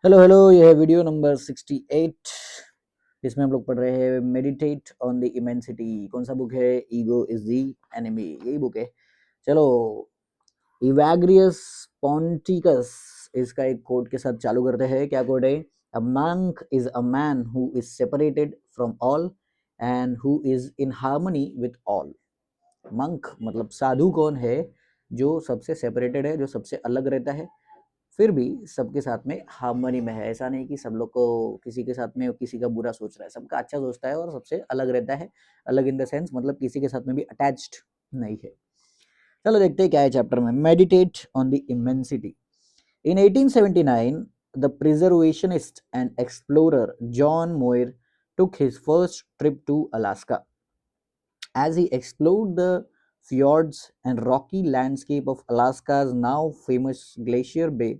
Hello hello, ये है video number 68। इसमें हम लोग पढ़ रहे हैं मेडिटेट ऑन द इमेंसिटी। कौन सा बुक है? ईगो इज द एनिमी, यही बुक है। चलो, इवैग्रियस पॉन्टिकस इसका एक कोट के साथ चालू करते हैं। क्या कोट है? अ monk is a man who is separated from all and who is in harmony with all. Monk मतलब साधु कौन है? जो सबसे सेपरेटेड है, जो सबसे अलग रहता है, फिर भी सबके साथ में हार्मनी में है। ऐसा नहीं कि सब लोग को किसी के साथ में किसी का बुरा सोच रहा है, सबका अच्छा सोचता है और सबसे अलग रहता है। अलग इन द सेंस मतलब किसी के साथ में भी अटैच्ड नहीं है। चलो देखते हैं क्या है चैप्टर में। Meditate on the immensity. In 1879 the preservationist and explorer John Muir took his first trip to Alaska. As he explored the fjords and rocky landscape of Alaska's now famous Glacier Bay,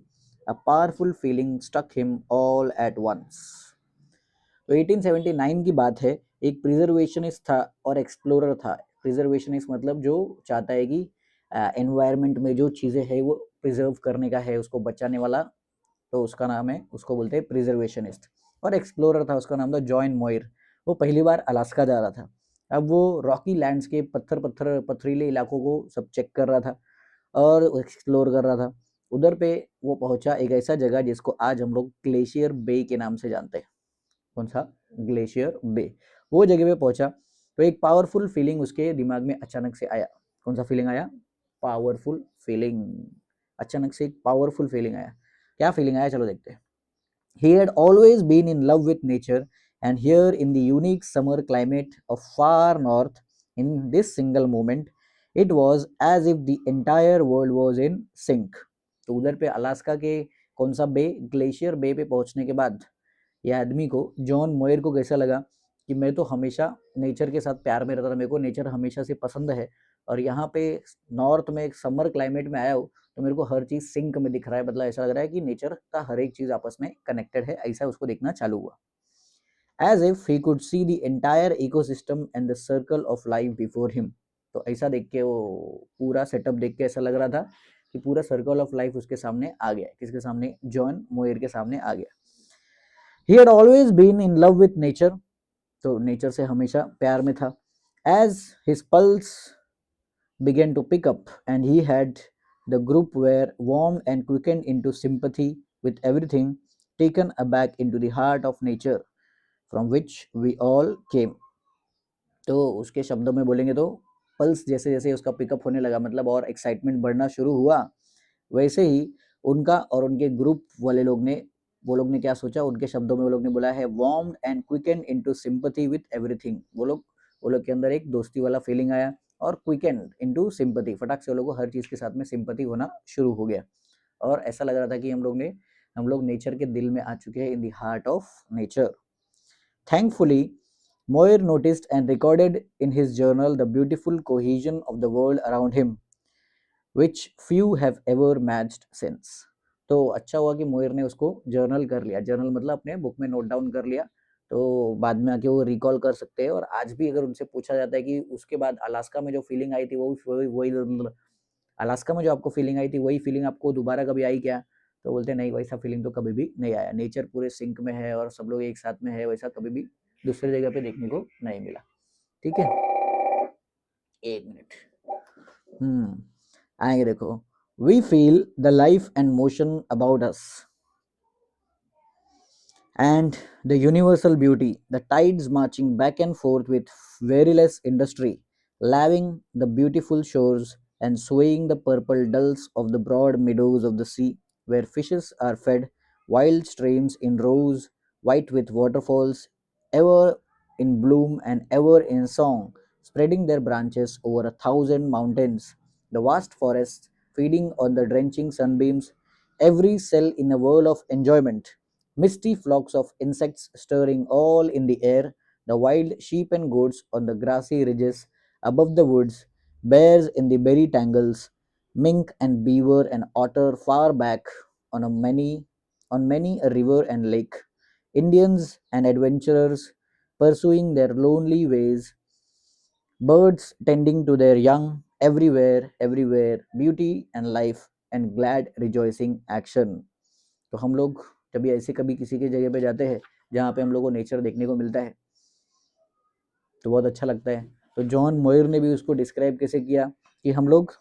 a powerful feeling struck him all at once. तो 1879 की बात है। एक प्रिजर्वेशनिस्ट था और explorer था। प्रिजर्वेशनिस्ट मतलब जो चाहता है कि एनवायरनमेंट में जो चीज़ें हैं वो प्रिजर्व करने का है, उसको बचाने वाला, तो उसका नाम है, उसको बोलते हैं प्रिजर्वेशनिस्ट। और एक्सप्लोरर था, उसका नाम था जॉन मोयर। वो पहली बार अलास्का जा रहा था। अब वो रॉकी लैंडस्केप, पथरीले इलाकों को सब चेक कर रहा था और एक्सप्लोर कर रहा था। उधर पे वो पहुंचा एक ऐसा जगह जिसको आज हम लोग ग्लेशियर बे के नाम से जानते हैं। कौन सा? ग्लेशियर बे। वो जगह पे पहुंचा तो एक पावरफुल फीलिंग उसके दिमाग में अचानक से आया। कौन सा फीलिंग आया? Powerful feeling. अचानक से एक पावरफुल फीलिंग आया। क्या फीलिंग आया? चलो देखते हैं। He had always been in love with nature, and here in the unique summer climate of far north, in this single moment, it was as if the entire world was in sync. तो उधर पे Alaska के कौन सा बे, glacier बे पे पहुंचने के बाद यह आदमी को, जॉन मोयर को कैसा लगा कि मैं तो हमेशा नेचर के साथ प्यार में रहता था, मेरे को नेचर हमेशा से पसंद है, और यहाँ पे नॉर्थ में एक समर क्लाइमेट में आया हूँ तो मेरे को हर चीज़ सिंक में दिख रहा है। मतलब ऐसा लग रहा है कि नेचर का हर एक चीज़ आपस में कनेक्टेड है, ऐसा उसको देखना चालू हुआ। As if he could see the entire ecosystem and the circle of life before him. तो ऐसा देख के, वो पूरा सेटअप देख के ऐसा लग रहा था कि पूरा सर्कल ऑफ लाइफ उसके सामने आ गया। किसके सामने? जॉन मोयर के सामने आ गया। He had always been in love with nature. तो नेचर से हमेशा प्यार में था। एज हिज पल्स began to pick up, and he had the group were warmed and quickened into sympathy with everything, taken aback into the heart of nature from which we all came. तो उसके शब्दों में बोलेंगे तो पल्स जैसे जैसे उसका पिकअप होने लगा, मतलब और एक्साइटमेंट बढ़ना शुरू हुआ, वैसे ही उनका और उनके ग्रुप वाले लोग ने, वो लोग ने क्या सोचा, उनके शब्दों में वो लोग ने बोला है warmed and quickened into sympathy with everything. वो लोग के अंदर एक दोस्ती वाला फीलिंग आया, और क्विकेंड इनटू सिंपैथी, फटाक से वो लोग को हर चीज़ के साथ में सिंपैथी होना शुरू हो गया। और ऐसा लग रहा था कि हम लोग नेचर के दिल में आ चुके हैं, in the heart of nature. Thankfully, Moyer noticed and recorded in his journal the beautiful cohesion of the world around him, which few have ever matched since. तो अच्छा हुआ कि मोयर ने उसको जर्नल कर लिया। जर्नल मतलब अपने बुक में नोट डाउन कर लिया, तो बाद में आके वो रिकॉल कर सकते हैं। और आज भी अगर उनसे पूछा जाता है कि उसके बाद अलास्का में जो फीलिंग आई थी वही अलास्का में जो आपको फीलिंग आई थी वही फीलिंग आपको दोबारा कभी आई क्या? तो बोलते नहीं, वैसा फीलिंग तो कभी भी नहीं आया। नेचर पूरे सिंक में है और सब लोग एक साथ में है, वैसा कभी भी दूसरी जगह पे देखने को नहीं मिला। ठीक है, एक मिनट। आएंगे, देखो। We feel the life and motion about us and the universal beauty, the tides marching back and forth with weariless industry, laving the beautiful shores and swaying the purple dulls of the broad meadows of the sea, where fishes are fed, wild streams in rows, white with waterfalls, ever in bloom and ever in song, spreading their branches over 1,000 mountains, the vast forests feeding on the drenching sunbeams, every cell in a whirl of enjoyment, misty flocks of insects stirring all in the air, the wild sheep and goats on the grassy ridges above the woods, bears in the berry tangles, mink and beaver and otter far back on many a river and lake, Indians and adventurers pursuing their lonely ways, birds tending to their young, everywhere, beauty and life and glad rejoicing action. तो हम लोग जब भी ऐसे कभी किसी की जगह पे जाते हैं जहाँ पे हम लोग को नेचर देखने को मिलता है तो बहुत अच्छा लगता है। तो जॉन मोयर ने भी उसको डिस्क्राइब कैसे किया कि हम लोग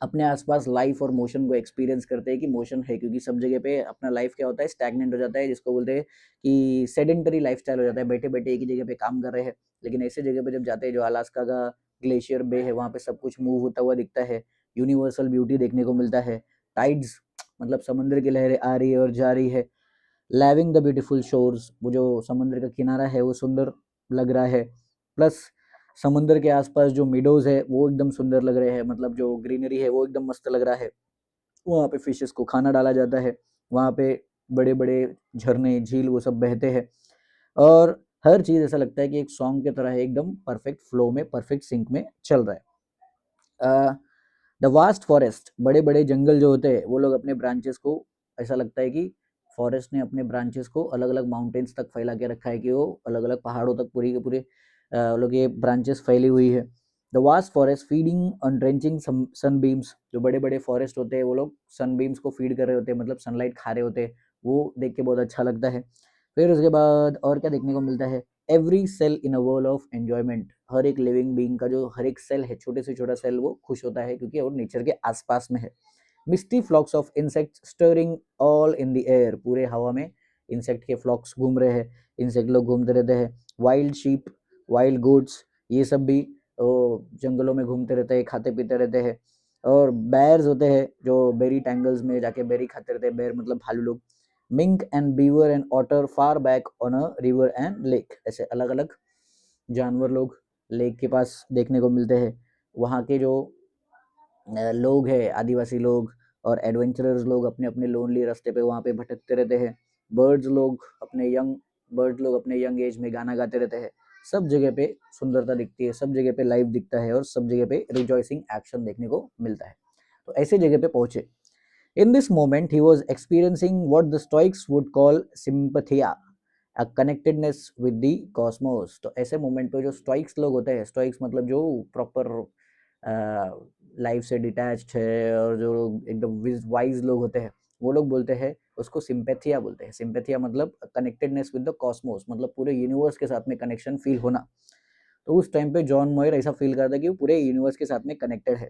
अपने आसपास लाइफ और मोशन को एक्सपीरियंस करते हैं कि मोशन है, क्योंकि सब जगह पे अपना लाइफ क्या होता है, स्टैग्नेंट हो जाता है, जिसको बोलते हैं कि सेडेंटरी लाइफस्टाइल हो जाता है, बैठे बैठे एक ही जगह पे काम कर रहे हैं। लेकिन ऐसे जगह पे जब जाते हैं जो अलास्का का ग्लेशियर बे है, वहाँ पे सब कुछ मूव होता हुआ दिखता है, यूनिवर्सल ब्यूटी देखने को मिलता है, टाइड्स मतलब समुद्र की लहरें आ रही है और जा रही है, लैविंग द ब्यूटीफुल शोर्स, वो जो समुद्र का किनारा है वो सुंदर लग रहा है, प्लस समुद्र के आसपास जो मिडोज है वो एकदम सुंदर लग रहे हैं, मतलब जो ग्रीनरी है वो एकदम मस्त लग रहा है। वहाँ पे फिशेस को खाना डाला जाता है, वहाँ पे बड़े बड़े झरने झील वो सब बहते हैं, और हर चीज़ ऐसा लगता है कि एक सॉन्ग की तरह है, एकदम परफेक्ट फ्लो में, परफेक्ट सिंक में चल रहा है। द वास्ट फॉरेस्ट, बड़े बड़े जंगल जो होते हैं वो लोग अपने ब्रांचेस को, ऐसा लगता है कि फॉरेस्ट ने अपने ब्रांचेस को अलग अलग माउंटेन्स तक फैला के रखा है, कि वो अलग अलग पहाड़ों तक पूरी के पूरे लोग ये ब्रांचेस फैली हुई है। The vast forest feeding on drenching sunbeams, जो बड़े बड़े फॉरेस्ट होते हैं वो लोग सन बीम्स को फीड कर रहे होते हैं, मतलब सनलाइट खा रहे होते हैं, वो देख के बहुत अच्छा लगता है। फिर उसके बाद और क्या देखने को मिलता है, every cell in a world of enjoyment, हर एक लिविंग बीइंग का जो हर एक सेल है, छोटे से छोटा सेल, वो खुश होता है क्योंकि वो नेचर के आसपास में है। Misty flocks of insect stirring all in the air, पूरे हवा में इंसेक्ट के फ्लॉक्स घूम रहे हैं, इंसेक्ट लोग घूमते रहते हैं। वाइल्ड शीप, वाइल्ड गोट्स, ये सब भी जंगलों में घूमते रहते हैं, खाते पीते रहते हैं। और बैर्स होते हैं जो बेरी टैंगल्स में जाके बेरी खाते रहते हैं, बेर मतलब भालू लोग। Mink and beaver and otter far back on a river and lake, ऐसे अलग अलग जानवर लोग लेक के पास देखने को मिलते हैं। वहाँ के जो लोग हैं, आदिवासी लोग और एडवेंचरर्स लोग अपने अपने लोनली रास्ते पे वहाँ पे भटकते रहते हैं। बर्ड्स लोग अपने यंग एज में गाना गाते रहते हैं। सब जगह पे सुंदरता दिखती है, सब जगह पे लाइफ दिखता है, और सब जगह पे रिजॉइसिंग एक्शन देखने को मिलता है। तो ऐसे जगह पे पहुंचे। In this moment, he was experiencing what the Stoics would call sympathia, a connectedness with the cosmos. तो ऐसे मोमेंट पे जो स्टोइक्स लोग होते हैं, स्टोइक्स मतलब जो प्रॉपर लाइफ से डिटैच्ड है और जो एकदम वाइज लोग होते हैं, वो लोग बोलते हैं उसको सिंपैथिया बोलते हैं। सिंपैथिया मतलब कनेक्टेडनेस विद द कॉस्मोस, मतलब पूरे यूनिवर्स के साथ में कनेक्शन फील होना। तो उस टाइम पे जॉन मॉयर ऐसा फील करता है कि वो पूरे यूनिवर्स के साथ में कनेक्टेड है।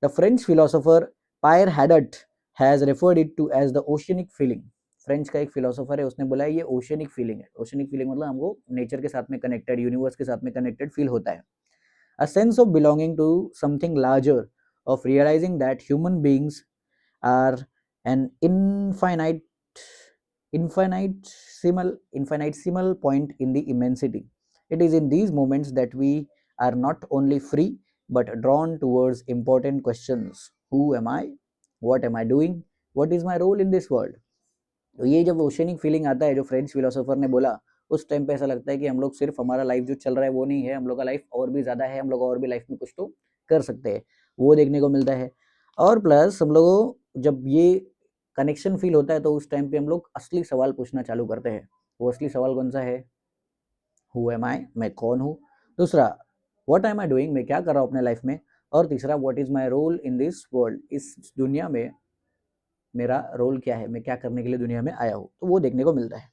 The French philosopher Pierre Hadot has referred it to as the oceanic feeling. French का एक फिलोसोफर है, उसने बोला है ये ओशियनिक फीलिंग है। ओशियनिक फीलिंग मतलब हमको नेचर के साथ में कनेक्टेड, यूनिवर्स के साथ में कनेक्टेड फील होता है। A sense of belonging to something larger, of realizing that human beings are an infinitesimal point in the immensity. It is in these moments that we are not only free but drawn towards important questions. Who am I? What am I doing? What is my role in this world? तो ये जब oceanic feeling आता है जो French philosopher ने बोला, उस time पे ऐसा लगता है कि हम लोग सिर्फ हमारा लाइफ जो चल रहा है वो नहीं है, हम लोग का लाइफ और भी ज़्यादा है, हम लोग और भी लाइफ में कुछ तो कर सकते हैं, वो देखने को मिलता है। और प्लस हम लोगों जब ये कनेक्शन फील होता है तो उस टाइम पे हम लोग असली सवाल पूछना चालू करते हैं। वो असली सवाल कौन सा है? हु एम आई, मैं कौन हूँ। दूसरा, व्हाट एम आई डूइंग, मैं क्या कर रहा हूँ अपने लाइफ में। और तीसरा, what is my role in this world, इस दुनिया में मेरा रोल क्या है, मैं क्या करने के लिए दुनिया में आया हूँ, तो वो देखने को मिलता है।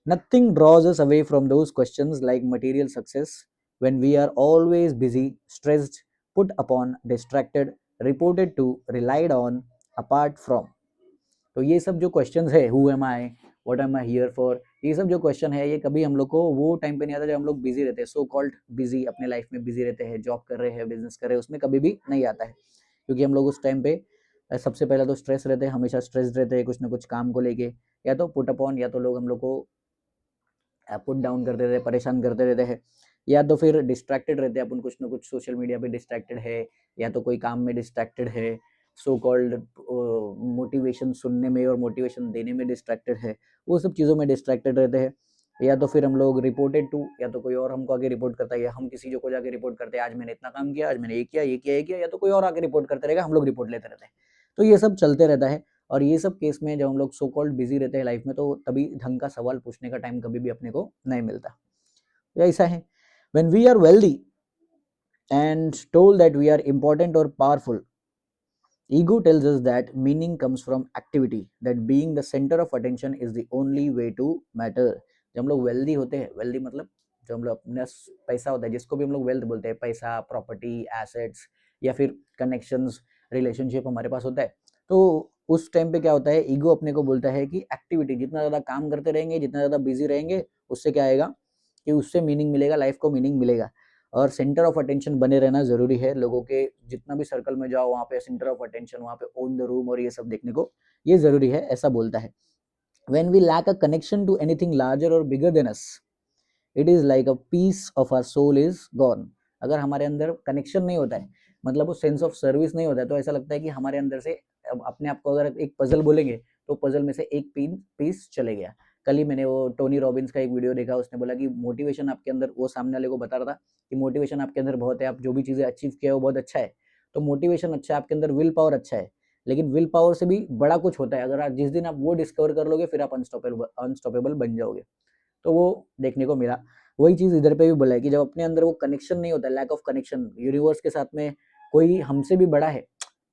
Nothing draws us away from those questions like material success when we are always busy, stressed, put upon, distracted, reported to, relied on, apart from. तो ये सब जो क्वेश्चंस है, who am I, what am I hear for, ये सब जो question है ये कभी हम लोग को वो टाइम पे नहीं आता जब हम लोग बिजी रहते हैं, सो कॉल्ड बिजी, अपने लाइफ में बिजी रहते हैं, जॉब कर रहे हैं, बिजनेस कर रहे हैं, उसमें कभी भी नहीं आता है। क्योंकि हम लोग उस टाइम पे सबसे पहले तो स्ट्रेस रहते हैं, हमेशा स्ट्रेस रहते हैं कुछ ना कुछ काम को लेके, या तो पुट अपॉन, या तो लोग हम लोग को पुट डाउन करते रहते हैं, परेशान करते रहते हैं, या तो फिर डिस्ट्रैक्टेड रहते हैं अपन, कुछ ना कुछ सोशल मीडिया पे डिस्ट्रैक्टेड है, या तो कोई काम में डिस्ट्रैक्टेड है, सो कॉल्ड मोटिवेशन सुनने में और मोटिवेशन देने में डिस्ट्रैक्टेड है, वो सब चीज़ों में डिस्ट्रैक्टेड रहते हैं। या तो फिर हम लोग रिपोर्टेड टू, या तो कोई और हमको आगे रिपोर्ट करता है, या हम किसी को जाके रिपोर्ट करते हैं, आज मैंने इतना काम किया, आज मैंने ये किया, ये किया, ये किया, या तो कोई और आके रिपोर्ट करते रहेगा, हम लोग रिपोर्ट लेते रहते हैं। तो ये सब चलते रहता है। और ये सब केस में जब हम लोग सो कॉल्ड बिजी रहते हैं लाइफ में, तो तभी ढंग का सवाल पूछने का टाइम कभी भी अपने को नहीं मिलता। तो ऐसा है, when we are wealthy and told that we are important और powerful, ego tells us that meaning comes from activity, that being the centre of attention is the only way to matter. जब हम लोग wealthy होते हैं, wealthy मतलब जो हम लोग अपने पैसा होता है, जिसको भी हम लोग वेल्थ बोलते हैं, पैसा, प्रॉपर्टी, एसेट्स या फिर कनेक्शंस, रिलेशनशिप हमारे पास होता है, तो उस टाइम पे क्या होता है, ईगो अपने को बोलता है कि एक्टिविटी, जितना ज़्यादा काम करते रहेंगे, जितना ज़्यादा बिजी रहेंगे, उससे क्या आएगा कि उससे मीनिंग मिलेगा, लाइफ को मीनिंग मिलेगा। और सेंटर ऑफ अटेंशन बने रहना जरूरी है। लोगों के जितना भी सर्कल में जाओ, वहाँ पे सेंटर ऑफ अटेंशन, वहाँ पे ओन द रूम और ये सब देखने को ये जरूरी है, ऐसा बोलता है। When we lack a connection to anything larger और bigger than us, it is like a piece of our soul is gone. अगर हमारे अंदर कनेक्शन नहीं होता है, मतलब वो सेंस ऑफ सर्विस नहीं होता है, तो ऐसा लगता है कि हमारे अंदर से अपने आप को अगर एक पजल बोलेंगे, तो पजल में से एक पीस चले गया। कल ही मैंने वो टोनी रॉबिन्स का एक वीडियो देखा, उसने बोला कि मोटिवेशन आपके अंदर, वो सामने वाले को बता रहा था कि मोटिवेशन आपके अंदर बहुत है, आप जो भी चीज़ें अचीव किया है वो बहुत अच्छा है, तो मोटिवेशन अच्छा है, आपके अंदर विल पावर अच्छा है, लेकिन विल पावर से भी बड़ा कुछ होता है। अगर आप जिस दिन आप वो डिस्कवर कर लोगे, फिर आप अनस्टॉपेबल बन जाओगे। तो वो देखने को मिला। वही चीज़ इधर पे भी बोला है कि जब अपने अंदर वो कनेक्शन नहीं होता, लैक ऑफ कनेक्शन यूनिवर्स के साथ में, कोई हमसे भी बड़ा है,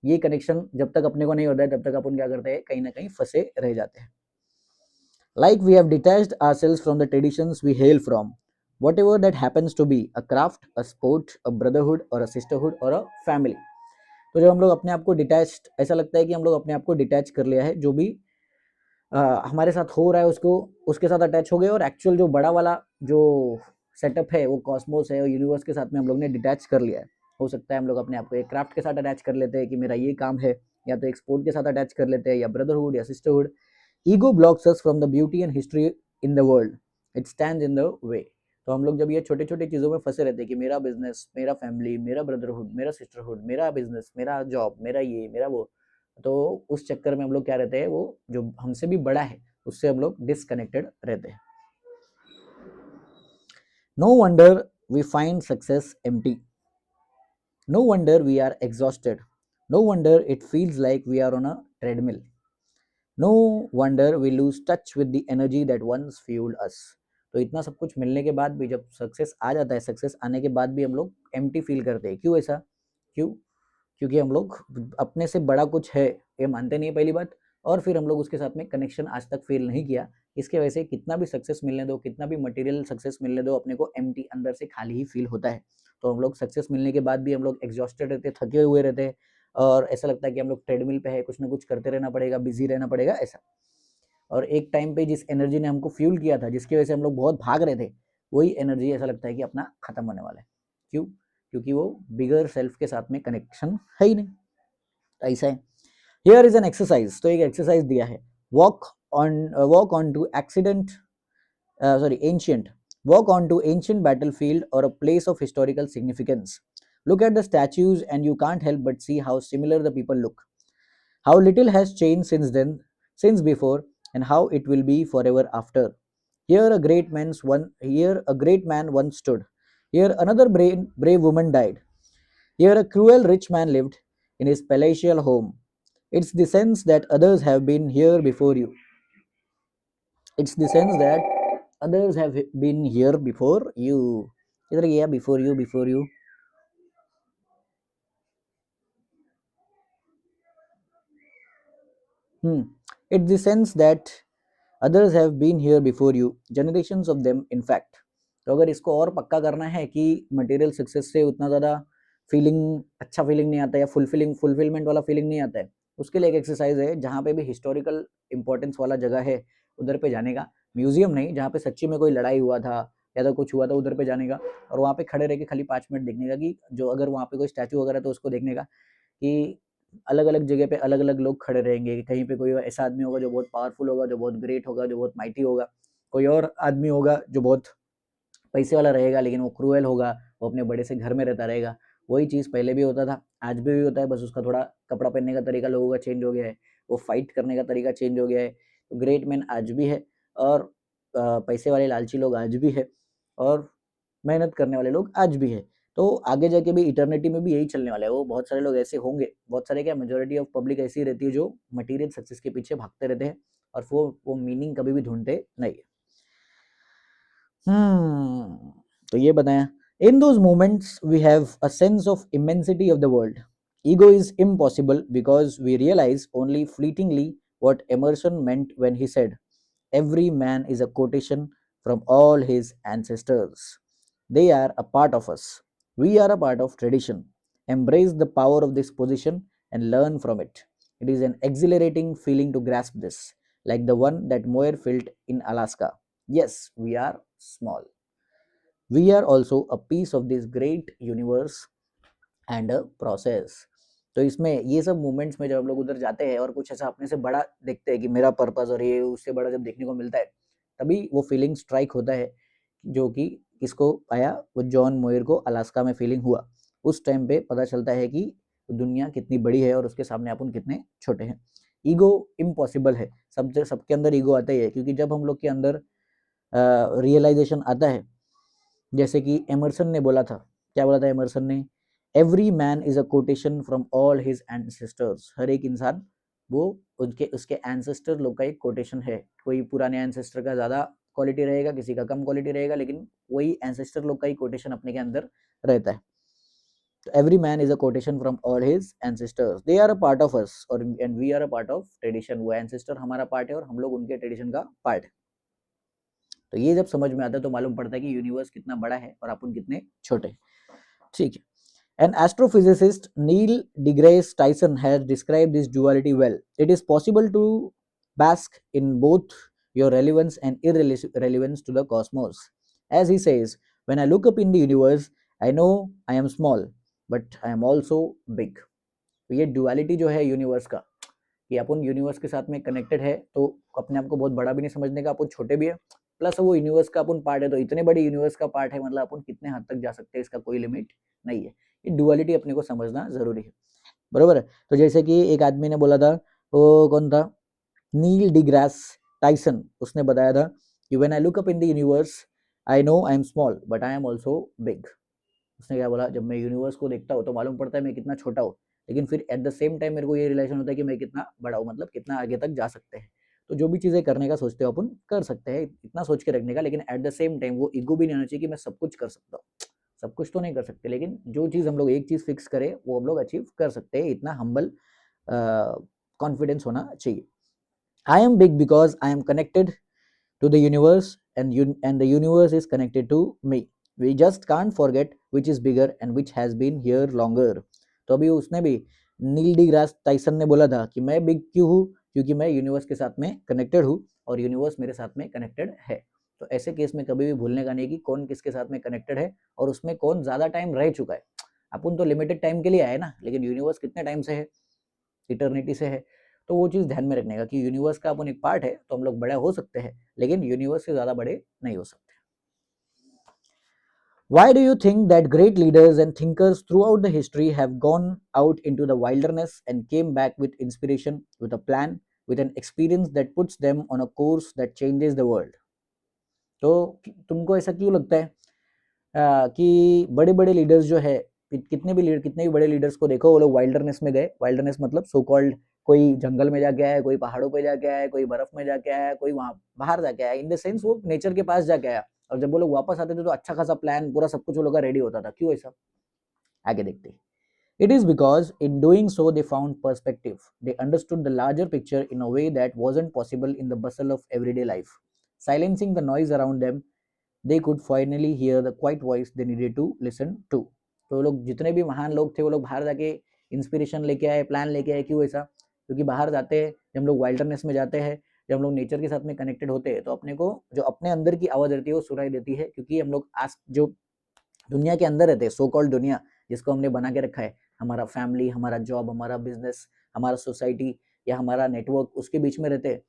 ये कनेक्शन जब तक अपने को नहीं होता है, तब तक अपन क्या करते हैं, कहीं ना कहीं फंसे रह जाते हैं। Like we have detached ourselves from the traditions we hail from, whatever that happens to be, a craft, a sport, a brotherhood or a sisterhood or a family. तो जब हम लोग अपने आप को डिटैच, ऐसा लगता है कि हम लोग अपने आप को डिटैच कर लिया है, जो भी हमारे साथ हो रहा है उसको, उसके साथ अटैच हो गए, और एक्चुअल जो बड़ा वाला जो सेटअप है, वो कॉस्मोस है और यूनिवर्स के साथ में हम लोग ने डिटैच कर लिया है। हो सकता है हम लोग अपने आप को एक क्राफ्ट के साथ अटैच कर लेते हैं कि मेरा ये काम है, या तो एक स्पोर्ट के साथ अटैच कर लेते हैं, या ब्रदरहुड या sisterhood. Ego blocks us from the beauty and history in the world, it stands in the way. तो हम लोग जब ये छोटे छोटे चीज़ों में फंसे रहते हैं कि मेरा बिजनेस, मेरा फैमिली, मेरा ब्रदरहुड, मेरा सिस्टरहुड, मेरा बिजनेस, मेरा जॉब, मेरा ये, मेरा वो, तो उस चक्कर में हम लोग क्या रहते हैं, वो जो हमसे भी बड़ा है उससे हम लोग डिसकनेक्टेड रहते हैं। No wonder we find success empty, no wonder we are exhausted, no wonder it feels like we are on a treadmill, no wonder we lose touch with the energy that once fuelled us. तो इतना सब कुछ मिलने के बाद भी जब success आ जाता है, सक्सेस आने के बाद भी हम लोग एम्प्टी फील करते हैं। क्यों ऐसा? क्यों? क्योंकि हम लोग अपने से बड़ा कुछ है ये मानते नहीं है, पहली बात, और फिर हम लोग उसके साथ में कनेक्शन आज तक फील नहीं किया। इसके वजह से कितना भी सक्सेस मिलने दो, कितना भी मटेरियल सक्सेस मिलने दो, अपने को एम्प्टी, अंदर से खाली ही फील होता है। तो हम लोग सक्सेस मिलने के बाद भी हम लोग एग्जॉस्टेड रहते, थके हुए रहते, और ऐसा लगता है कि हम लोग ट्रेडमिल पे है, कुछ ना कुछ करते रहना पड़ेगा, बिजी रहना पड़ेगा, ऐसा। और एक टाइम पे जिस एनर्जी ने हमको फ्यूल किया था, जिसकी वजह से हम लोग बहुत भाग रहे थे, वही एनर्जी ऐसा लगता है कि अपना खत्म होने वाला है। क्यों? क्योंकि वो बिगर सेल्फ के साथ में कनेक्शन है ही नहीं। ऐसा है। हियर इज एन एक्सरसाइज, तो एक एक्सरसाइज दिया है। Walk walk on to accident sorry ancient walk on to ancient battlefield or a place of historical significance. Look at the statues and you can't help but see how similar the people look, how little has changed since then, since before, and how it will be forever after. Here a great man once stood, here another brave woman died, here a cruel rich man lived in his palatial home. It's the sense that others have been here before you. It's the sense that others have been here before you. Either yeah, before you, before you. Hmm. It's the sense that others have been here before you, generations of them in fact. तो अगर इसको और पक्का करना है कि material success से उतना ज़्यादा फीलिंग, अच्छा फीलिंग नहीं आता है, या फुलफिलमेंट वाला फीलिंग नहीं आता है, उसके लिए एक एक्सरसाइज है, जहाँ पे भी हिस्टोरिकल इंपॉर्टेंस वाला जगह है उधर पे जाने का। म्यूजियम नहीं, जहाँ पे सच्ची में कोई लड़ाई हुआ था या तो कुछ हुआ था, उधर पे जाने का, और वहाँ पे खड़े रह के खाली 5 मिनट देखने का, कि जो अगर वहाँ पे कोई स्टैचू वगैरह तो उसको देखने का, कि अलग अलग जगह पे अलग अलग लोग खड़े रहेंगे। कहीं पे कोई ऐसा आदमी होगा जो बहुत पावरफुल होगा, जो बहुत ग्रेट होगा, जो बहुत माइटी होगा, कोई और आदमी होगा जो बहुत पैसे वाला रहेगा, लेकिन वो क्रूएल होगा, वो अपने बड़े से घर में रहता रहेगा। वही चीज़ पहले भी होता था, आज भी होता है, बस उसका थोड़ा कपड़ा पहनने का तरीका लोगों का चेंज हो गया है, वो फाइट करने का तरीका चेंज हो गया है। तो ग्रेट मैन आज भी है, और पैसे वाले लालची लोग आज भी है, और मेहनत करने वाले लोग आज भी है। तो आगे जाके भी इटर्निटी में भी यही चलने वाला है। वो बहुत सारे लोग ऐसे होंगे, बहुत सारे क्या, मेजोरिटी ऑफ पब्लिक ऐसी रहती है जो मटेरियल सक्सेस के पीछे भागते रहते हैं, और वो मीनिंग कभी भी ढूंढते नहीं है। तो ये बताया, in those moments we have a sense of immensity of the world, Ego is impossible because we realize only fleetingly what Emerson meant when he said, every man is a quotation from all his ancestors. They are a part of us. We are a part of tradition. Embrace the power of this position and learn from it. It is an exhilarating feeling to grasp this, like the one that Moir felt in Alaska. Yes, we are small. We are also a piece of this great universe and a process. तो इसमें ये सब movements में जब हम लोग उधर जाते हैं और कुछ ऐसा अपने से बड़ा देखते हैं कि मेरा पर्पस और ये उससे बड़ा जब देखने को मिलता है, तभी वो फीलिंग स्ट्राइक होता है, जो कि किसको आया, वो जॉन मोयर को अलास्का में फीलिंग हुआ। उस टाइम पे पता चलता है कि दुनिया कितनी बड़ी है और उसके सामने अपन कितने छोटे हैं। ईगो इम्पॉसिबल है, सबके अंदर ईगो आता ही है, क्योंकि जब हम लोग के अंदर रियलाइजेशन आता है, जैसे कि एमर्सन ने बोला था, क्या बोला था एमर्सन ने, every man is a quotation from all his ancestors. हर एक इंसान वो उनके उसके एंसेस्टर लोग का एक कोटेशन है। कोई पुराने एंसेस्टर का ज़्यादा क्वालिटी रहेगा, किसी का कम क्वालिटी रहेगा, लेकिन वही एंसेस्टर लोग का ही कोटेशन अपने के अंदर रहता है। तो every man is a quotation from all his ancestors, they are a part of us और and we are a part of tradition. वो एंसेस्टर हमारा पार्ट है और हम लोग उनके ट्रेडिशन का पार्ट है। तो ये जब समझ में आता है तो मालूम पड़ता है कि यूनिवर्स कितना बड़ा है और अपन कितने छोटे। ठीक है। An astrophysicist, Neil deGrasse Tyson, has described this duality well. It is possible to bask in both your relevance and irrelevance to the cosmos. As he says, when I look up in the universe, I know I am small, but I am also big. तो ये duality जो है universe का, कि अपन universe के साथ में connected है, तो अपने आप को बहुत बड़ा भी नहीं समझने का, अपन छोटे भी है, प्लस वो यूनिवर्स का अपन पार्ट है, तो इतने बड़े यूनिवर्स का पार्ट है, मतलब अपन कितने हद तक जा सकते हैं इसका कोई लिमिट नहीं है। ये डुअलिटी अपने को समझना जरूरी है, बरोबर है। तो जैसे कि एक आदमी ने बोला था, वो कौन था, नील डिग्रास टाइसन, उसने बताया था कि when I look up in the universe I know I am small but I am also big. उसने क्या बोला, जब मैं यूनिवर्स को देखता हूँ तो मालूम पड़ता है मैं कितना छोटा हूँ, लेकिन फिर एट द सेम टाइम मेरे को ये रिलेशन होता है कि मैं कितना बड़ा हूँ, मतलब कितना आगे तक जा सकते हैं। तो जो भी चीज़ें करने का सोचते हो अपन कर सकते हैं, इतना सोच के रखने का, लेकिन एट द सेम टाइम वो ईगो भी नहीं होना चाहिए कि मैं सब कुछ कर सकता हूँ। सब कुछ तो नहीं कर सकते, लेकिन जो चीज़ हम लोग एक चीज़ फिक्स करें वो हम लोग अचीव कर सकते हैं, इतना हम्बल कॉन्फिडेंस होना चाहिए। I am big because I am connected to the universe and the universe is connected to me. We just can't forget which is bigger and which has been here longer. तो अभी उसने भी, नील D grass Tyson ने बोला था कि मैं big क्यों हूँ, क्योंकि मैं यूनिवर्स के साथ में कनेक्टेड हूँ और यूनिवर्स मेरे साथ में कनेक्टेड है। तो ऐसे केस में कभी भी भूलने का नहीं कि कौन किसके साथ में कनेक्टेड है और उसमें कौन ज़्यादा टाइम रह चुका है। अपन तो लिमिटेड टाइम के लिए आए ना, लेकिन यूनिवर्स कितने टाइम से है, इटर्निटी से है। तो वो चीज़ ध्यान में रखने का कि यूनिवर्स का अपन एक पार्ट है, तो हम लोग बड़े हो सकते हैं, लेकिन यूनिवर्स से ज़्यादा बड़े नहीं हो सकते। Why do you think that great leaders and thinkers throughout the history have gone out into the wilderness and came back with inspiration, with a plan, with an experience that puts them on a course that changes the world? तो तुमको ऐसा क्यों लगता है कि बड़े बड़े leaders जो है, कितने भी बड़े लीडर्स को देखो, वो लोग वाइल्डरनेस में गए। वाइल्डरनेस मतलब सो कॉल्ड, कोई जंगल में जाके आया, कोई पहाड़ों पे जाके आया, कोई बर्फ में जाके आया, कोई वहां बाहर जाके आया, इन द सेंस वो नेचर के पास जाके आया। और जब वो लोग वापस आते थे तो अच्छा खासा प्लान, पूरा सब कुछ वो लोग का रेडी होता था। क्यों ऐसा, आगे देखते हैं। It is because in doing so they found perspective. They understood the larger picture in a way that wasn't possible in the bustle of everyday life. Silencing the noise around them, they could finally hear the quiet voice they needed to listen to. तो लोग, जितने भी महान लोग थे, वो लोग बाहर जाके इंस्पिरेशन लेके आए, प्लान लेके आए। क्यों ऐसा, क्योंकि बाहर जाते हैं, जब हम लोग वाइल्डरनेस में जाते हैं, जब हम लोग नेचर के साथ में कनेक्टेड होते हैं, तो अपने को जो अपने अंदर की आवाज़ रहती है वो सुनाई देती है। क्योंकि हम लोग आज जो दुनिया के अंदर रहते हैं, सो कॉल्ड दुनिया जिसको हमने बना के रखा है, हमारा फैमिली, हमारा जॉब, हमारा बिजनेस, हमारा सोसाइटी या हमारा नेटवर्क, उसके बीच में रहते हैं।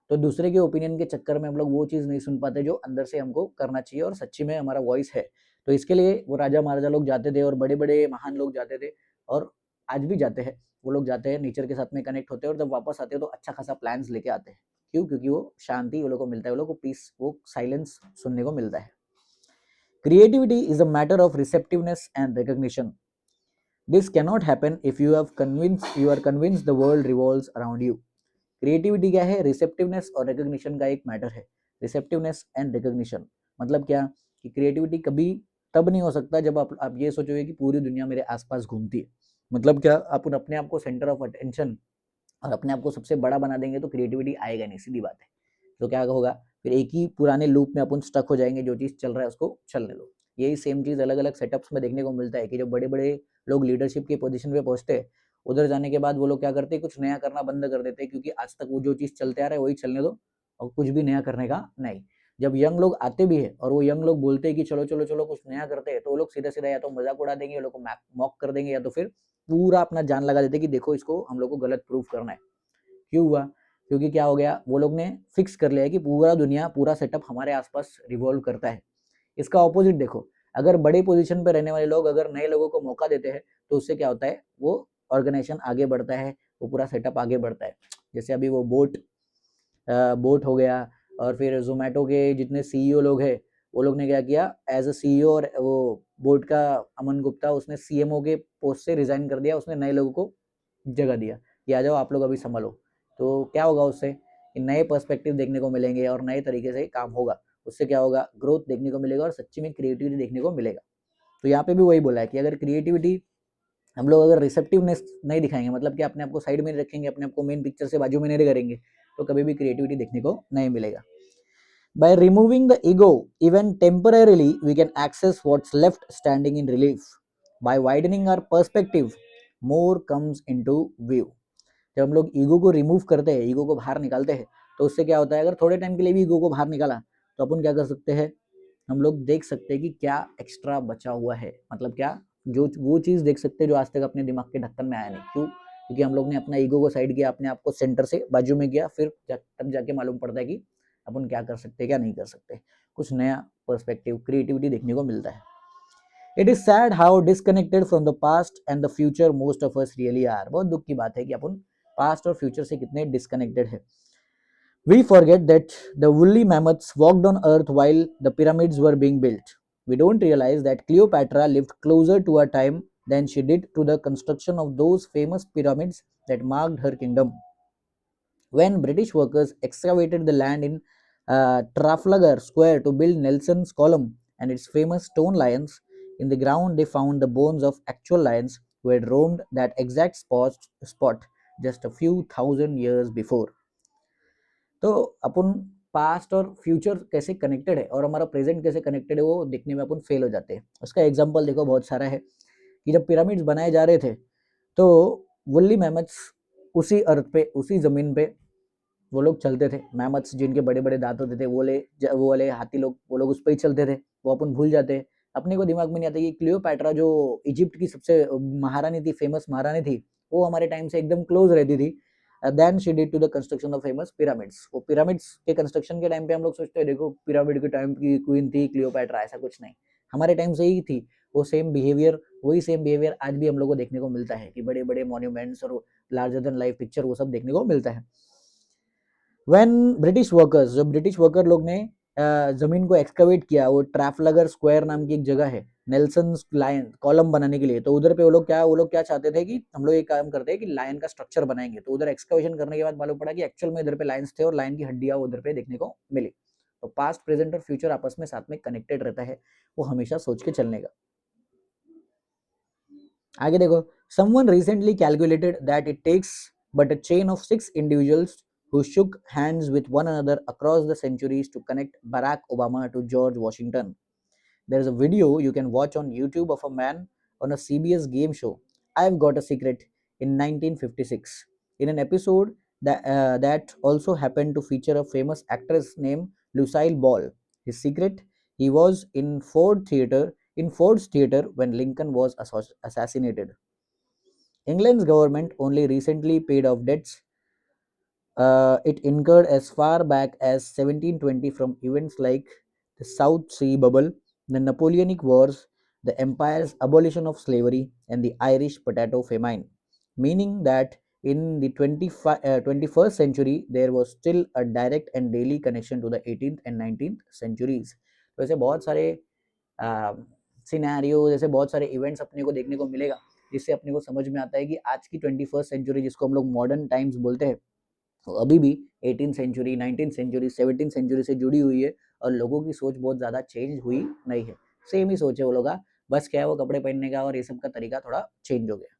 तो दूसरे के ओपिनियन के चक्कर में हम लोग वो चीज़ नहीं सुन पाते जो अंदर से हमको करना चाहिए और सच्ची में हमारा वॉइस है। तो इसके लिए वो राजा महाराजा लोग जाते थे और बड़े बड़े महान लोग जाते थे, और आज भी जाते हैं। वो लोग जाते हैं, नेचर के साथ में कनेक्ट होते हैं, और जब वापस आते हैं तो अच्छा खासा प्लान्स लेके आते हैं। क्यों, क्योंकि वो शांति वो लोग को मिलता है, वो लोग को पीस, वो साइलेंस सुनने को मिलता है। Creativity is a matter of receptiveness and recognition. This cannot happen if you are convinced the world revolves around you. Creativity क्या है, रिसेप्टिवनेस और रिकग्निशन का एक मैटर है। रिसेप्टिवनेस एंड रिकग्निशन मतलब क्या, कि क्रिएटिविटी कभी तब नहीं हो सकता जब आप ये सोचोगे कि पूरी दुनिया मेरे आसपास घूमती है। मतलब क्या, अपन अपने आप को सेंटर ऑफ अटेंशन और अपने आप को सबसे बड़ा बना देंगे तो क्रिएटिविटी आएगा नहीं, सीधी बात है। तो क्या होगा, फिर एक ही पुराने लूप में अपन स्टक हो जाएंगे, जो चीज़ चल रहा है उसको चलने दो। यही सेम चीज़ अलग अलग सेटअप्स में देखने को मिलता है कि जो बड़े बड़े लोग लीडरशिप की पोजीशन पे पहुंचते हैं, उधर जाने के बाद वो लोग क्या करते हैं, कुछ नया करना बंद कर देते हैं, क्योंकि आज तक वो जो चीज़ चलते आ रहा है वही चलने दो और कुछ भी नया करने का नहीं। जब यंग लोग आते भी है और वो यंग लोग बोलते हैं कि चलो चलो चलो कुछ नया करते हैं, तो वो लोग सीधा सीधा या तो मजाक उड़ा देंगे, लोग को मॉक कर देंगे, या तो फिर पूरा अपना जान लगा देते कि देखो इसको हम लोग को गलत प्रूफ करना है। क्यों हुआ? क्योंकि क्या हो गया, वो लोग ने फिक्स कर लिया है कि पूरा दुनिया पूरा सेटअप हमारे आसपास रिवॉल्व करता है। इसका ऑपोजिट देखो, अगर बड़े पोजीशन पे रहने वाले लोग अगर नए लोगों को मौका देते हैं तो उससे क्या होता है, वो ऑर्गेनाइजेशन आगे बढ़ता है, वो पूरा सेटअप आगे बढ़ता है। जैसे अभी वो बोट हो गया, और फिर जोमेटो के जितने सीईओ लोग हैं वो लोग ने क्या किया, एज अ सीईओ, और वो बोट का अमन गुप्ता उसने सीएमओ के पोस्ट से रिजाइन कर दिया, उसने नए लोगों को जगह दिया कि आ जाओ आप लोग अभी संभालो। तो क्या होगा उससे, कि नए पर्सपेक्टिव देखने को मिलेंगे और नए तरीके से काम होगा। उससे क्या होगा, ग्रोथ देखने को मिलेगा और सच्ची में क्रिएटिविटी देखने को मिलेगा। तो यहाँ पे भी वही बोला है कि अगर क्रिएटिविटी हम लोग अगर रिसेप्टिवनेस नहीं दिखाएंगे, मतलब कि अपने आप को साइड में रखेंगे, अपने आप को मेन पिक्चर से बाजू में नहीं करेंगे, तो कभी भी क्रिएटिविटी देखने को नहीं मिलेगा। By removing the ego, even temporarily, we can access what's left standing in relief. By widening our perspective, more comes into view. जब हम लोग ईगो को रिमूव करते हैं, ईगो को बाहर निकालते हैं, तो उससे क्या होता है, अगर थोड़े टाइम के लिए भी ईगो को बाहर निकाला तो अपन क्या कर सकते हैं, हम लोग देख सकते हैं कि क्या एक्स्ट्रा बचा हुआ है। मतलब क्या, जो वो चीज़ देख सकते हैं जो आज तक अपने दिमाग के ढक्कन में आया नहीं। क्यों? क्योंकि हम लोग ने अपना ईगो को साइड किया, अपने आप को सेंटर से बाजू में किया, फिर तब जाके मालूम पड़ता है कि अपन क्या कर सकते हैं, क्या नहीं कर सकते। कुछ नया पर्सपेक्टिव, क्रिएटिविटी देखने को मिलता है। It is sad how disconnected from the past and the future most of us really are. बहुत दुख की बात है कि अपन पास्ट और फ्यूचर से कितने डिस्कनेक्टेड है। We forget that the woolly mammoths walked on earth while the pyramids were being built. We don't realize that Cleopatra lived closer to our time than she did to the construction of those famous pyramids that marked her kingdom. When British workers excavated the land in Trafalgar Square to build Nelson's Column and its famous stone lions, in the ground they found the bones of actual lions who had roamed that exact spot just a few thousand years before. तो अपन past और future कैसे connected है और हमारा present कैसे connected है वो देखने में अपन फेल हो जाते हैं। उसका एग्जांपल देखो बहुत सारा है कि जब पिरामिड्स बनाए जा रहे थे तो वुल्ली मैमथ्स उसी अर्थ पे, उसी जमीन पे वो लोग चलते थे। मैमथ्स जिनके बड़े बड़े दांत होते थे, वो वाले हाथी लोग, वो लोग उस पर ही चलते थे। वो अपन भूल जाते हैं, अपने को दिमाग में नहीं आता कि क्लियोपैट्रा जो इजिप्ट की सबसे महारानी थी, फेमस महारानी थी, वो हमारे टाइम से एकदम क्लोज रहती थी। Then she did to the construction of famous pyramids. वो पिरामिड्स के कंस्ट्रक्शन के टाइम पे हम लोग सोचते हैं देखो पिरामिड के टाइम की क्वीन थी क्लियोपैट्रा, ऐसा कुछ नहीं, हमारे टाइम से ही थी। वो सेम बिहेवियर, वही सेम बिहेवियर आज भी हम लोग को देखने को मिलता है कि बड़े बड़े मॉन्यूमेंट्स और लार्जर देन लाइफ पिक्चर वो सब देखने को मिलता है। व्हेन ब्रिटिश वर्कर्स, जब ब्रिटिश वर्कर लोग ने जमीन को एक्सकवेट किया, वो ट्रैफलगर स्क्वायर नाम की एक जगह है नेल्सन लायन कॉलम बनाने के लिए, तो उधर पे वो लोग क्या चाहते थे कि हम लोग एक काम करते हैं कि लायन का स्ट्रक्चर बनाएंगे। तो उधर एक्सकवेशन करने के बाद मालूम पड़ा कि एक्चुअल में इधर पे लायंस थे और लायन की हड्डियां उधर पे देखने को मिली। तो पास्ट, प्रेजेंट और फ्यूचर आपस में साथ में कनेक्टेड रहता है, वो हमेशा सोच के चलने का। आगे देखो, someone recently calculated that it takes but a chain of 6 individuals who shook hands with one another across the centuries to connect Barack Obama to George Washington. There is a video you can watch on YouTube of a man on a CBS game show, I've Got a Secret, in 1956. In an episode that also happened to feature a famous actress named Lucille Ball. His secret: he was in Ford's Theater when Lincoln was assassinated. England's government only recently paid off debts it incurred as far back as 1720 from events like the South Sea Bubble, the Napoleonic Wars, the empire's abolition of slavery, and the Irish potato famine, meaning that in the 21st century there was still a direct and daily connection to the 18th and 19th centuries. तो ऐसे बहुत सारे scenario, जैसे बहुत सारे events अपने को देखने को मिलेगा, जिससे अपने को समझ में आता है कि आज की 21st सेंचुरी, जिसको हम लोग मॉडर्न टाइम्स बोलते हैं, तो अभी भी 18 सेंचुरी, 19 सेंचुरी, 17 सेंचुरी से जुड़ी हुई है और लोगों की सोच बहुत ज़्यादा चेंज हुई नहीं है। सेम ही सोच है वो लोग का, बस क्या है वो कपड़े पहनने का और ये सब का तरीका थोड़ा चेंज हो गया।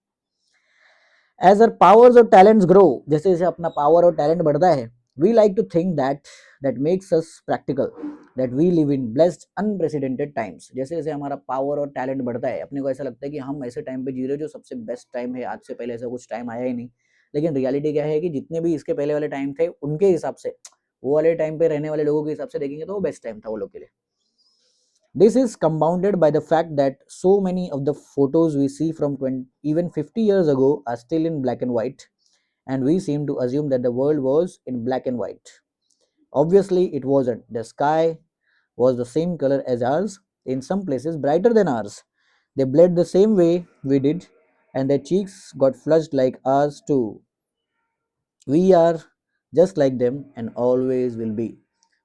एज आवर पावर्स और टैलेंट्स ग्रो, जैसे जैसे अपना पावर और टैलेंट बढ़ता है, we like to think that makes us practical, that we live in blessed unprecedented times. जैसे जैसे हमारा पावर और टैलेंट बढ़ता है, अपने को ऐसा लगता है कि हम ऐसे टाइम पे जी रहे हैं जो सबसे बेस्ट टाइम है, आज से पहले ऐसा कुछ टाइम आया ही नहीं। लेकिन रियलिटी क्या है कि जितने भी इसके पहले वाले टाइम थे उनके हिसाब से, वो वाले टाइम पे रहने वाले लोगों के हिसाब से देखेंगे तो वो बेस्ट टाइम था वो लोग के लिए। This is compounded by the fact that so many of the photos we see from 20, even 50 years ago are still in black and white, and we seem to assume that the world was in black and white. Obviously, it wasn't. The sky was the same color as ours, in some places brighter than ours. They bled the same way we did, and their cheeks got flushed like ours too. We are just like them and always will be.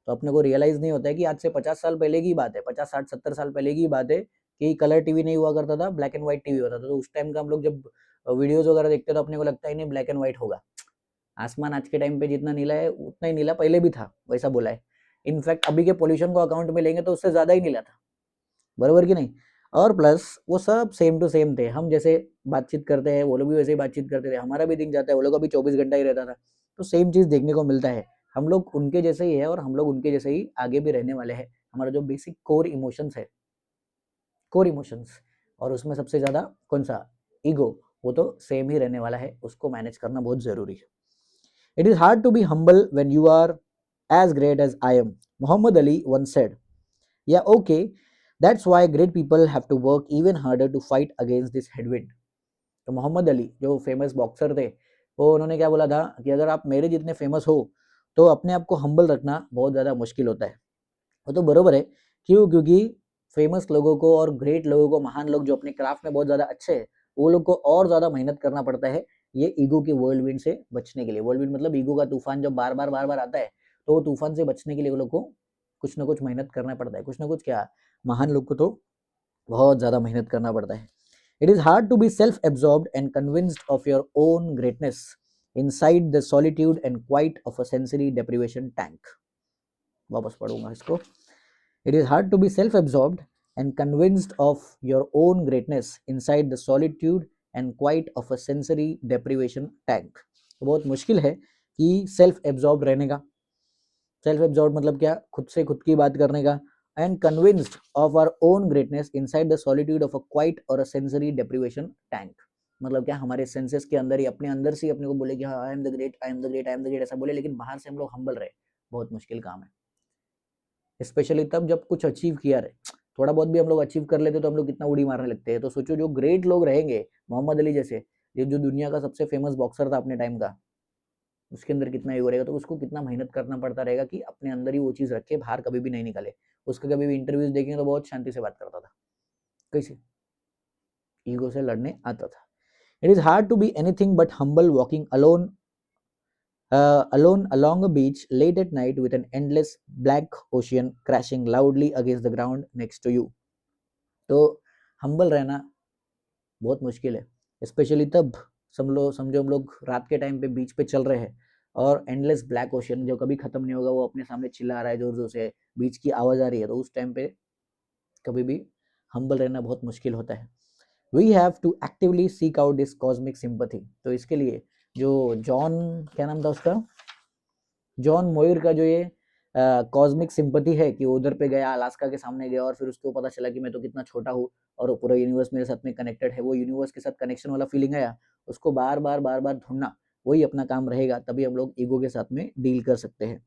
तो अपने को realise नहीं होता है कि आज से 50 साल पहले की बात है, 50 60 70 साल पहले की बात है कि कलर टीवी नहीं हुआ करता था, ब्लैक एंड व्हाइट टीवी होता था। तो उस टाइम का हम लोग जब वीडियोस वगैरह देखते तो अपने को लगता ही नहीं ब्लैक एंड व्हाइट होगा। आसमान आज के टाइम पे जितना नीला है उतना ही नीला पहले भी था, वैसा बोला है। इनफैक्ट अभी के पोल्यूशन को अकाउंट में लेंगे तो उससे ज्यादा ही नीला था, बराबर कि नहीं। और प्लस वो सब सेम टू सेम थे, हम जैसे बातचीत करते हैं वो लोग भी वैसे ही बातचीत करते थे, हमारा भी दिन जाता है, वो लोग का भी 24 घंटा ही रहता था। तो सेम चीज देखने को मिलता है, हम लोग उनके जैसे ही है और हम लोग उनके जैसे ही आगे भी रहने वाले हैं। हमारा जो बेसिक कोर इमोशंस है, कोर इमोशंस, और उसमें सबसे ज्यादा कौन सा, ईगो, वो तो सेम ही रहने वाला है, उसको मैनेज करना बहुत जरूरी है। It is hard to be humble when you are as great as I am, Muhammad Ali once said. Yeah, okay, that's why great people have to work even harder to fight against this headwind. तो मोहम्मद अली जो famous boxer थे, वो उन्होंने क्या बोला था कि अगर आप मेरे जितने फेमस हो तो अपने आप को हम्बल रखना बहुत ज़्यादा मुश्किल होता है। वो तो बरोबर है, क्यों, क्योंकि फेमस लोगों को और ग्रेट लोगों को, महान लोग जो अपने क्राफ्ट में बहुत ज़्यादा अच्छे हैं, वो लोग को और ज़्यादा मेहनत करना पड़ता है ये ईगो के वर्ल्ड विंड से बचने के लिए। वर्ल्ड विंड मतलब ईगो का तूफान जब बार बार आता है, तो वो तूफान से बचने के लिए वो लोग को कुछ ना कुछ मेहनत करना पड़ता है, कुछ ना कुछ क्या, महान लोग को तो बहुत ज़्यादा मेहनत करना पड़ता है। It is hard to be self absorbed and convinced of your own greatness inside the solitude and quiet of a sensory deprivation tank. वापस पढ़ूंगा इसको। It is hard to be self-absorbed and convinced of your own greatness inside the solitude and quiet of a sensory deprivation tank. तो बहुत मुश्किल है कि self absorb रहने का। सेल्फ एब्जॉर्ब मतलब क्या, खुद से खुद की बात करने का। And convinced of our own greatness inside the solitude of a quiet और अ सेंसरी डेप्रिवेशन टैंक। मतलब क्या, हमारे सेंसेस के अंदर ही, अपने अंदर से ही अपने को बोले कि हाँ I am the great, I am the great, I am the great, ऐसा बोले, लेकिन बाहर से हम लोग हम्बल रहे, बहुत मुश्किल काम है। स्पेशली तब जब कुछ अचीव किया रहे, थोड़ा बहुत भी हम लोग अचीव कर लेते तो हम लोग कितना उड़ी मारने लगते हैं। तो सोचो जो ग्रेट लोग रहेंगे, मोहम्मद अली जैसे, ये जो दुनिया का सबसे फेमस बॉक्सर था अपने टाइम का, उसके अंदर कितना ईगो रहेगा, तो उसको कितना मेहनत करना पड़ता रहेगा कि अपने अंदर ही वो चीज रखे, बाहर कभी भी नहीं निकाले। उसके कभी भी इंटरव्यूज देखेंगे तो बहुत शांति से बात करता था, कैसे ईगो से लड़ने आता था। It is hard to be anything but humble walking alone along a beach late at night with an endless black ocean crashing loudly against the ground next to you. तो हम्बल रहना बहुत मुश्किल है, specially तब समझो हम लोग रात के टाइम पे बीच पे चल रहे हैं और एंडलेस ब्लैक ओशन जो कभी खत्म नहीं होगा वो अपने सामने चिल्ला रहा है जोर जोर से, बीच की आवाज आ रही है, तो उस टाइम पे कभी भी हम्बल रहना बहुत मुश्किल होता है। We have to actively seek out this cosmic sympathy. तो इसके लिए जो जॉन, क्या नाम था उसका, जॉन मोयर का जो ये कॉस्मिक सिंपैथी है कि वो उधर पे गया, अलास्का के सामने गया और फिर उसको पता चला कि मैं तो कितना छोटा हूँ और पूरा यूनिवर्स मेरे साथ में कनेक्टेड है, वो यूनिवर्स के साथ कनेक्शन वाला फीलिंग आया, उसको बार बार ढूंढना, वही अपना काम रहेगा, तभी हम लोग ईगो के साथ में डील कर सकते हैं।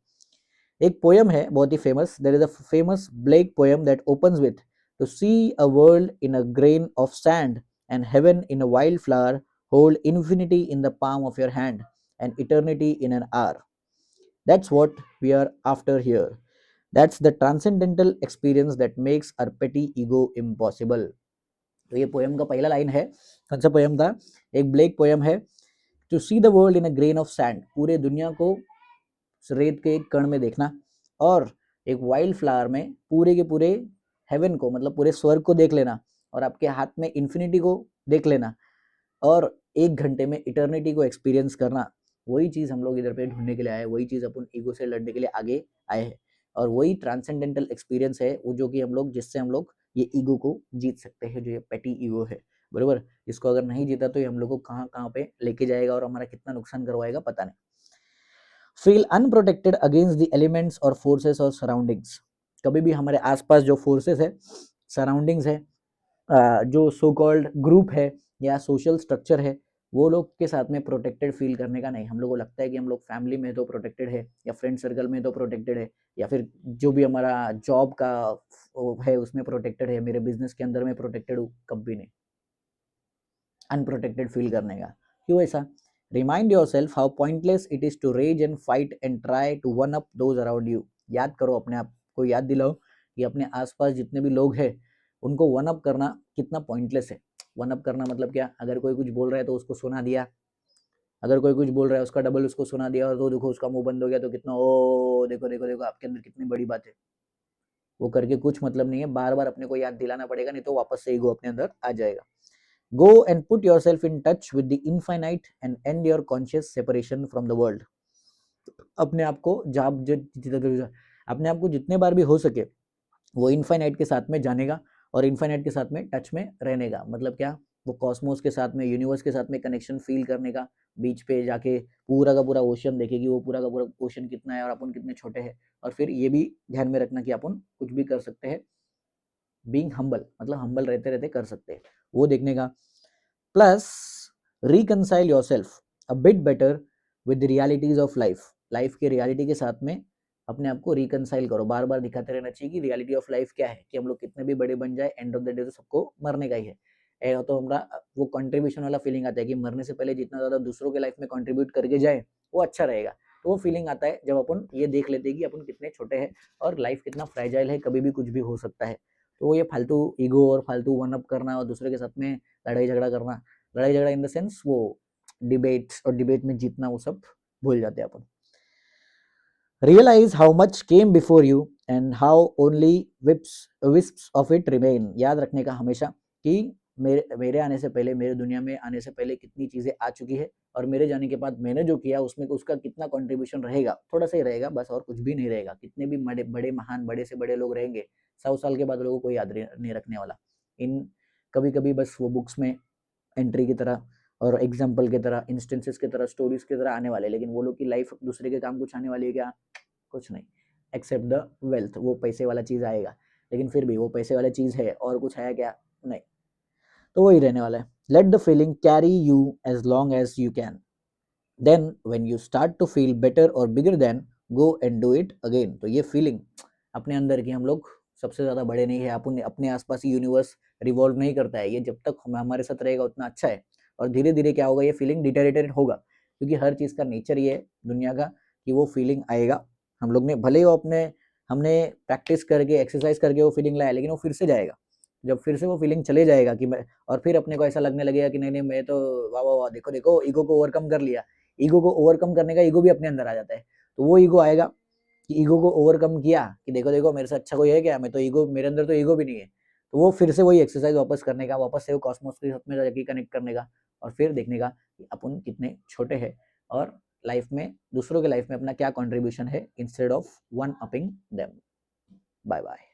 एक पोयम है बहुत ही famous, there is a famous Blake poem that opens with to see a world in a grain of sand and heaven in a wild flower, hold infinity in the palm of your hand and eternity in an hour. That's what we are after here. That's the transcendental experience that makes our petty ego impossible. तो ये poem का पहला line है, कौन सा poem था, एक Blake poem है, to see the world in a grain of sand, पूरे दुनिया को रेत के एक कण में देखना, और एक वाइल्ड फ्लावर में पूरे के पूरे हेवन को, मतलब पूरे स्वर्ग को देख लेना, और आपके हाथ में इन्फिनिटी को देख लेना, और 1 घंटे में इटर्निटी को एक्सपीरियंस करना। वही चीज़ हम लोग इधर पे ढूंढने के लिए आए, वही चीज़ अपन ईगो से लड़ने के लिए आगे आए हैं, और वही ट्रांसेंडेंटल एक्सपीरियंस है वो, जो कि हम लोग, जिससे हम लोग ये ईगो को जीत सकते हैं, जो ये पेटी ईगो है। बरोबर। इसको अगर नहीं जीता तो ये हम लोग को कहाँ कहाँ पे लेके जाएगा और हमारा कितना नुकसान करवाएगा पता नहीं। Feel unprotected against the elements और फोर्सेस और सराउंडिंग्स। कभी भी हमारे आसपास जो फोर्सेस है, सराउंडिंग्स है, जो सो कॉल्ड ग्रुप है या सोशल स्ट्रक्चर है, वो लोग के साथ में प्रोटेक्टेड फील करने का नहीं। हम लोग को लगता है कि हम लोग फैमिली में तो प्रोटेक्टेड है या फ्रेंड सर्कल में तो प्रोटेक्टेड है या फिर जो भी हमारा जॉब का है उसमें प्रोटेक्टेड है, मेरे बिजनेस के अंदर में प्रोटेक्टेड हूँ, कभी नहीं। अनप्रोटेक्टेड फील करने का क्यों ऐसा? Remind yourself how pointless it is to rage and fight and try to one up those around you. याद करो, अपने आप को याद दिलाओ कि अपने आसपास जितने भी लोग हैं उनको वन अप करना कितना पॉइंटलेस है। वन अप करना मतलब क्या? अगर कोई कुछ बोल रहा है तो उसको सुना दिया, अगर कोई कुछ बोल रहा है उसका डबल उसको सुना दिया, और तो देखो उसका मुंह बंद हो गया तो कितना ओ देखो देखो देखो आपके अंदर कितनी बड़ी बात है। वो करके कुछ मतलब नहीं है, बार बार अपने को याद दिलाना पड़ेगा, नहीं तो वापस से ईगो अपने अंदर आ जाएगा। Go and put yourself in touch with the infinite and end your conscious separation from the world. अपने आप को अपने आप को जितने बार भी हो सके वो इनफाइनाइट के साथ में जाने का और इनफाइनाइट के साथ में टच में रहने का। मतलब क्या? वो कॉस्मोस के साथ में, यूनिवर्स के साथ में कनेक्शन फील करने का, बीच पे जाके पूरा का पूरा ओशन देखे कि वो पूरा का पूरा ओशन कितना है और अपन कितने छोटे हैं। और फिर ये भी ध्यान में रखना कि अपन कुछ भी कर सकते हैं, बीइंग हम्बल, मतलब हम्बल रहते रहते कर सकते हैं, वो देखने का। Plus reconcile yourself a bit better with the realities of life. Life के रियलिटी के साथ में अपने आप को रिकनसाइल करो, बार बार दिखाते रहना चाहिए कि रियलिटी ऑफ लाइफ क्या है, कि हम लोग कितने भी बड़े बन जाए एंड ऑफ द डे तो सबको मरने का ही है। तो हमारा वो कंट्रीब्यूशन वाला फीलिंग आता है कि मरने से पहले जितना ज़्यादा दूसरों के लाइफ में कंट्रीब्यूट करके जाए वो अच्छा रहेगा। तो वो फीलिंग आता है जब अपन ये देख लेते हैं कि अपन कितने छोटे हैं और लाइफ कितना फ्रेजाइल है, कभी भी कुछ भी हो सकता है। तो ये फालतू ईगो और फालतू वन अप करना और दूसरे के साथ में लड़ाई झगड़ा करना, लड़ाई झगड़ा इन द सेंस वो डिबेट और डिबेट में जीतना, वो सब भूल जाते हैं अपन। Realise how much came before you and how only wisps of it remain. याद रखने का हमेशा कि मेरे आने से पहले, मेरे दुनिया में आने से पहले कितनी चीजें आ चुकी है और मेरे जाने के बाद मैंने जो किया उसमें उसका कितना कंट्रीब्यूशन रहेगा, थोड़ा सा ही रहेगा बस, और कुछ भी नहीं रहेगा। कितने भी बड़े बड़े महान बड़े से बड़े लोग रहेंगे, 100 साल के बाद लोगों को याद नहीं रखने वाला। इन कभी कभी बस वो बुक्स में एंट्री की तरह और एग्जाम्पल की तरह, इंस्टेंसेस की तरह, स्टोरीज की तरह आने वाले, लेकिन वो लोग की लाइफ दूसरे के काम कुछ आने वाली है क्या? कुछ नहीं, एक्सेप्ट द वेल्थ। वो पैसे वाला चीज आएगा, लेकिन फिर भी वो पैसे वाला चीज है और कुछ आया क्या? नहीं। तो वही रहने वाला है। Let the feeling carry you as long as you can, then when you start to feel better और bigger then go and do it again. तो ये फीलिंग अपने अंदर की, हम लोग सबसे ज्यादा बड़े नहीं है, अपन अपने आसपास ही यूनिवर्स रिवॉल्व नहीं करता है, ये जब तक हमारे साथ रहेगा उतना अच्छा है। और धीरे धीरे क्या होगा, ये फीलिंग डिटेरिटेट होगा, क्योंकि हर चीज का नेचर ये है दुनिया का कि वो फीलिंग आएगा। हम लोग ने भले ही वो अपने हमने प्रैक्टिस करके एक्सरसाइज करके वो फीलिंग लाया, लेकिन वो फिर से जाएगा। जब फिर से वो फीलिंग चले जाएगा कि मैं, और फिर अपने को ऐसा लगने लगेगा कि नहीं नहीं मैं तो वाह वाह वाह, देखो देखो ईगो को ओवरकम कर लिया। ईगो को ओवरकम करने का ईगो भी अपने अंदर आ जाता है। तो वो ईगो आएगा कि ईगो को ओवरकम किया, कि देखो देखो मेरे से अच्छा कोई है क्या, मैं तो ईगो, मेरे अंदर तो ईगो भी नहीं है। तो वो फिर से वही एक्सरसाइज वापस करने का, वापस से वो कॉस्मोस के साथ में जाके कनेक्ट करने का, और फिर देखने का कि अपन कितने छोटे हैं और लाइफ में दूसरों के लाइफ में अपना क्या कंट्रीब्यूशन है, instead of one upping them. Bye bye.